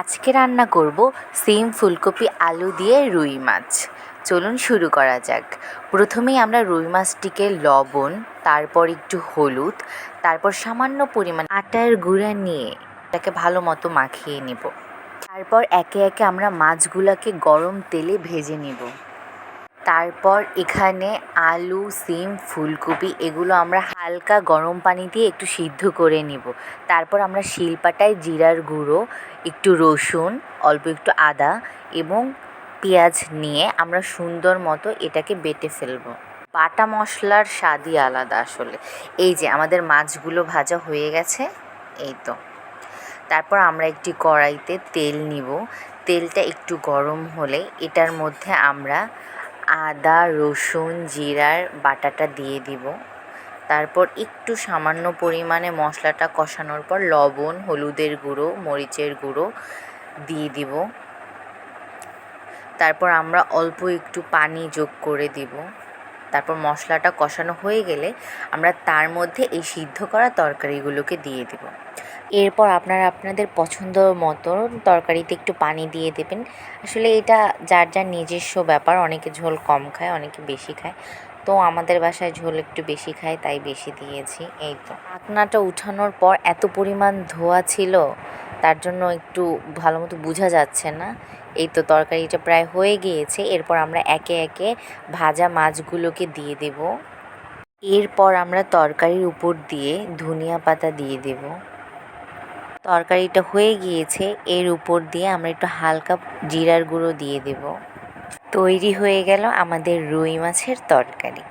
আজকে রান্না করব সিম ফুলকপি আলু দিয়ে রুই মাছ। চলুন শুরু করা যাক। প্রথমেই আমরা রুই মাছটিকে লবণ, তারপর একটু হলুদ, তারপর সামান্য পরিমাণ আটার গুঁড়া নিয়ে এটাকে ভালো মতো মাখিয়ে নেব। তারপর একে একে আমরা মাছগুলোকে গরম তেলে ভেজে নেব। তারপর এখানে আলু, সিম, ফুলকপি এগুলো আমরা হালকা গরম পানি দিয়ে একটু সিদ্ধ করে নেব। তারপর আমরা শিলপাটায় জিরার গুঁড়ো, একটু রসুন, অল্প একটু আদা এবং পেঁয়াজ নিয়ে আমরা সুন্দর মতো এটাকে বেটে ফেলব। বাটা মশলার স্বাদই আলাদা আসলে। এই যে আমাদের মাছগুলো ভাজা হয়ে গেছে, এই তো। তারপর আমরা একটি কড়াইতে তেল নিব। তেলটা একটু গরম হলে এটার মধ্যে আমরা আদা, রসুন, জিরার বাটাটা দিয়ে দিব। তারপর একটু সামান্য পরিমাণে মশলাটা কষানোর পর লবণ, হলুদের গুঁড়ো, মরিচের গুঁড়ো দিয়ে দিব। তারপর আমরা অল্প একটু পানি যোগ করে দিব। তারপর মশলাটা কষানো হয়ে গেলে আমরা তার মধ্যে এই সিদ্ধ করা তরকারিগুলোকে দিয়ে দিব। এরপর আপনারা আপনাদের পছন্দ মতো তরকারিতে একটু পানি দিয়ে দেবেন। আসলে এটা যার যার নিজস্ব ব্যাপার, অনেকে ঝোল কম খায়, অনেকে বেশি খায়। তো আমাদের বাসায় ঝোল একটু বেশি খায়, তাই বেশি দিয়েছি। এই তো ঢাকনাটা উঠানোর পর এত পরিমাণ ধোয়া ছিল, তার জন্য একটু ভালো মতো বোঝা যাচ্ছে না। এই তো তরকারিটা প্রায় হয়ে গিয়েছে। এরপর আমরা একে একে ভাজা মাছগুলোকে দিয়ে দেব। এরপর আমরা তরকারির উপর দিয়ে ধনিয়া পাতা দিয়ে দেব। তরকারিটা হয়ে গিয়েছে, এর উপর দিয়ে আমরা একটু হালকা জিরার গুঁড়ো দিয়ে দেব। তৈরি হয়ে গেল আমাদের রুই মাছের তরকারি।